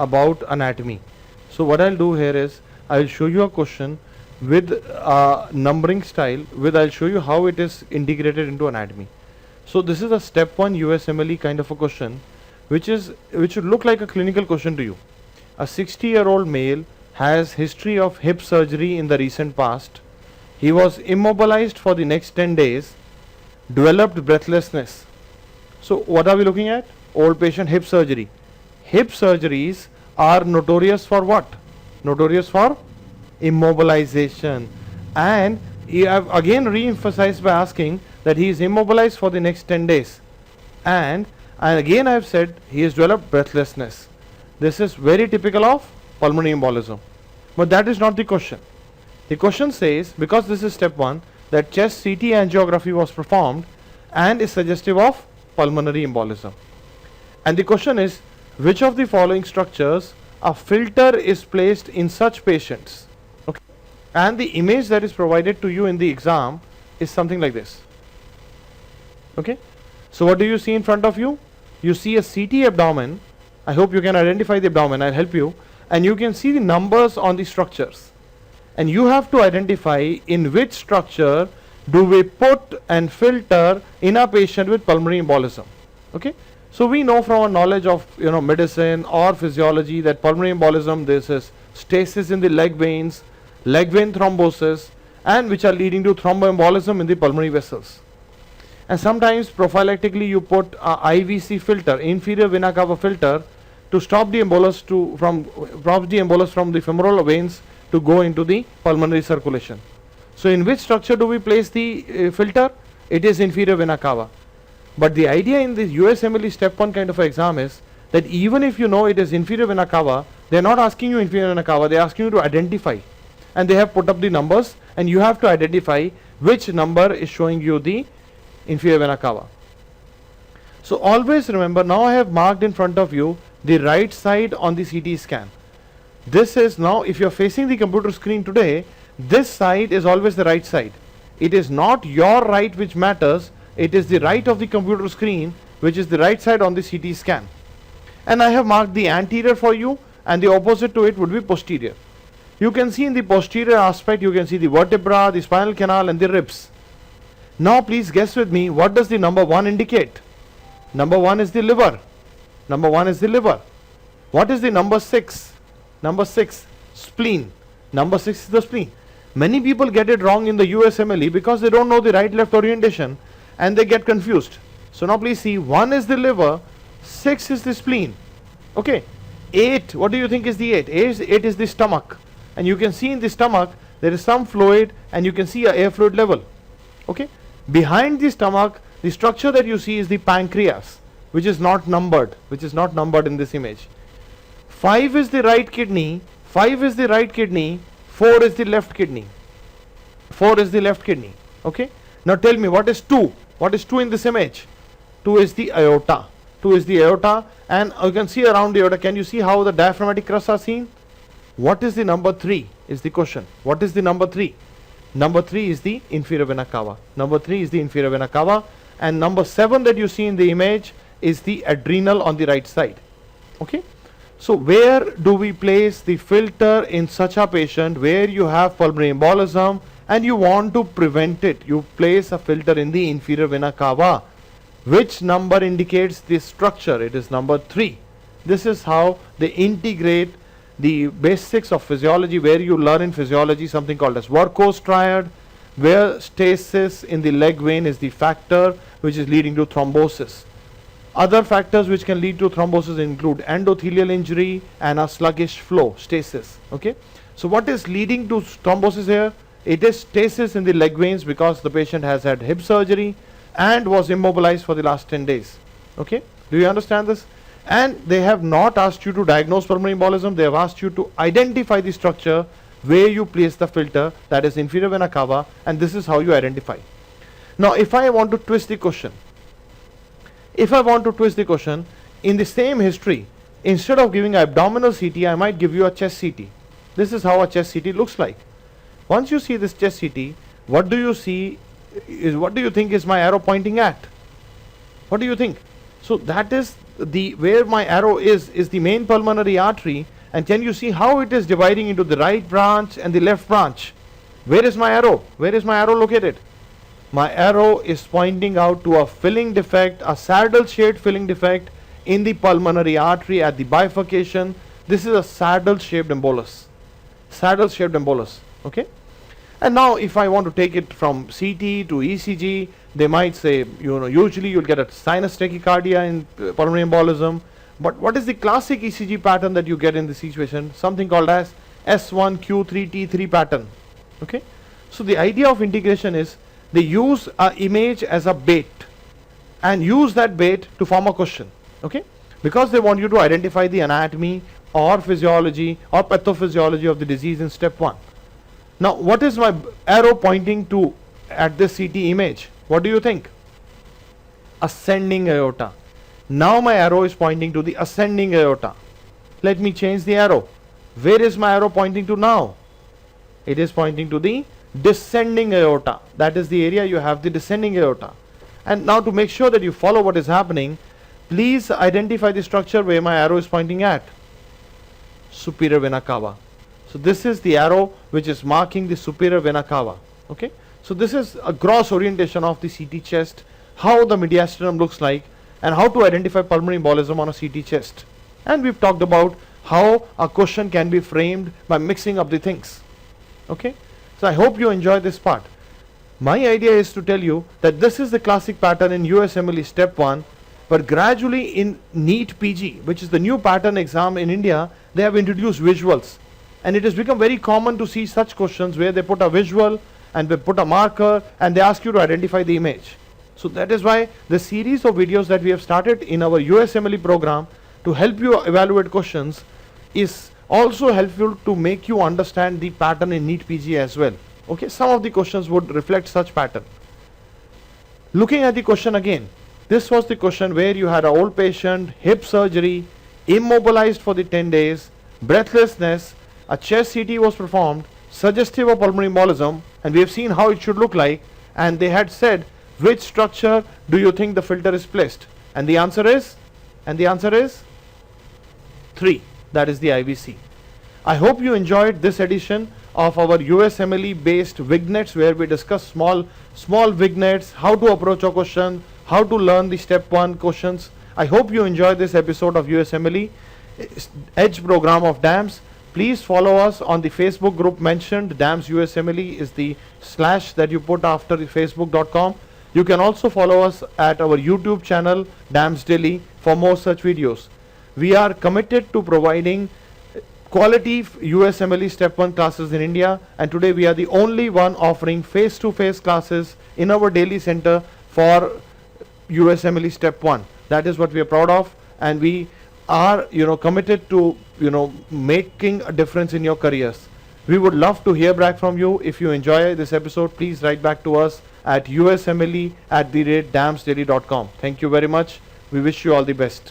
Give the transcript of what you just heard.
about anatomy. So what I'll do here is I'll show you a question with numbering style, I'll show you how it is integrated into anatomy. So this is a step 1 USMLE kind of a question, which should look like a clinical question to you. A 60-year-old male has history of hip surgery in the recent past. He was immobilized for the next 10 days, developed breathlessness. So what are we looking at? Old patient hip surgery. Hip surgeries are notorious for what? Notorious for immobilization. And I have again re-emphasized by asking that he is immobilized for the next 10 days. And again I have said he has developed breathlessness. This is very typical of pulmonary embolism. But that is not the question. The question says, because this is step 1, that chest CT angiography was performed and is suggestive of pulmonary embolism. And the question is, which of the following structures a filter is placed in such patients? Okay. And the image that is provided to you in the exam is something like this. Okay. So what do you see in front of you? You see a CT abdomen. I hope you can identify the abdomen. I'll help you. And you can see the numbers on the structures. And you have to identify in which structure do we put and filter in a patient with pulmonary embolism. Okay. So we know from our knowledge of medicine or physiology that pulmonary embolism, this is stasis in the leg veins, leg vein thrombosis, and which are leading to thromboembolism in the pulmonary vessels. And sometimes prophylactically you put a IVC filter, inferior vena cava filter, to stop the embolus from the femoral veins to go into the pulmonary circulation. So in which structure do we place the filter? It is inferior vena cava. But the idea in this USMLE step 1 kind of exam is that even if you know it is inferior vena cava, they are not asking you inferior vena cava, they are asking you to identify. And they have put up the numbers and you have to identify which number is showing you the inferior vena cava. So always remember, now I have marked in front of you the right side on the CT scan. This is now, if you are facing the computer screen today, this side is always the right side. It is not your right which matters, it is the right of the computer screen which is the right side on the CT scan. And I have marked the anterior for you, and the opposite to it would be posterior. You can see in the posterior aspect, you can see the vertebra, the spinal canal and the ribs. Now please guess with me, what does the number 1 indicate? Number 1 is the liver. Number 1 is the liver. What is the number 6? Number 6, spleen. Number 6 is the spleen. Many people get it wrong in the USMLE because they don't know the right left orientation and they get confused. So now please see, 1 is the liver, 6 is the spleen. Okay. 8, what do you think is the 8? 8 is the stomach. And you can see in the stomach there is some fluid and you can see a air fluid level. Okay. Behind the stomach, the structure that you see is the pancreas, which is not numbered, in this image. 5 is the right kidney, 5 is the right kidney, 4 is the left kidney. 4 is the left kidney. Okay. Now tell me, what is 2? What is 2 in this image? 2 is the aorta. 2 is the aorta, and you can see around the aorta. Can you see how the diaphragmatic crusts are seen? What is the number 3 is the question. What is the number 3? Number 3 is the inferior vena cava. Number 3 is the inferior vena cava, and number 7 that you see in the image is the adrenal on the right side. Okay. So where do we place the filter in such a patient where you have pulmonary embolism and you want to prevent it? You place a filter in the inferior vena cava. Which number indicates this structure? It is number 3. This is how they integrate the basics of physiology, where you learn in physiology something called as Workhorse triad, where stasis in the leg vein is the factor which is leading to thrombosis. Other factors which can lead to thrombosis include endothelial injury and a sluggish flow, stasis. Okay. So what is leading to thrombosis here? It is stasis in the leg veins because the patient has had hip surgery and was immobilized for the last 10 days. Okay. Do you understand this? And they have not asked you to diagnose pulmonary embolism, they have asked you to identify the structure where you place the filter, that is inferior vena cava, and this is how you identify. Now if I want to twist the question, in the same history, instead of giving an abdominal CT, I might give you a chest CT. This is how a chest CT looks like. Once you see this chest CT, what do you see? What do you think is my arrow pointing at? What do you think? So that is the where my arrow is the main pulmonary artery. And can you see how it is dividing into the right branch and the left branch? Where is my arrow? Where is my arrow located? My arrow is pointing out to a filling defect, a saddle shaped filling defect in the pulmonary artery at the bifurcation. This is a saddle shaped embolus. Saddle shaped embolus. Okay. And now if I want to take it from CT to ECG, they might say, usually you'll get a sinus tachycardia in pulmonary embolism. But what is the classic ECG pattern that you get in this situation? Something called as S1Q3T3 pattern. Okay. So the idea of integration is they use an image as a bait and use that bait to form a question. Okay. Because they want you to identify the anatomy or physiology or pathophysiology of the disease in step 1. Now, what is my arrow pointing to at this CT image? What do you think? Ascending aorta. Now my arrow is pointing to the ascending aorta. Let me change the arrow. Where is my arrow pointing to now? It is pointing to the descending aorta. That is the area you have the descending aorta. And now to make sure that you follow what is happening, please identify the structure where my arrow is pointing at. Superior vena cava. So this is the arrow which is marking the superior vena cava. Okay. So this is a gross orientation of the CT chest, how the mediastinum looks like, and how to identify pulmonary embolism on a CT chest. And we've talked about how a question can be framed by mixing up the things. Okay. So I hope you enjoy this part. My idea is to tell you that this is the classic pattern in USMLE step 1, but gradually in NEET PG, which is the new pattern exam in India, they have introduced visuals. And it has become very common to see such questions where they put a visual and they put a marker and they ask you to identify the image. So that is why the series of videos that we have started in our USMLE program to help you evaluate questions is also helpful to make you understand the pattern in NEET PG as well. Okay, some of the questions would reflect such pattern. Looking at the question again, this was the question where you had an old patient, hip surgery, immobilized for the 10 days, breathlessness, a chest CT was performed, suggestive of pulmonary embolism, and we have seen how it should look like, and they had said, which structure do you think the filter is placed? And the answer is 3. That is the IVC. I hope you enjoyed this edition of our USMLE based vignettes where we discuss small vignettes, how to approach a question, how to learn the step 1 questions. I hope you enjoyed this episode of USMLE Edge program of DAMS. Please follow us on the Facebook group mentioned. DAMS USMLE is the / that you put after the facebook.com. You can also follow us at our YouTube channel DAMS Delhi for more such videos. We are committed to providing quality USMLE step 1 classes in India, and today we are the only one offering face-to-face classes in our Delhi center for USMLE step 1. That is what we are proud of, and we are committed to making a difference in your careers. We would love to hear back from you. If you enjoy this episode, please write back to us at usmle@damsdaily.com. Thank you very much. We wish you all the best.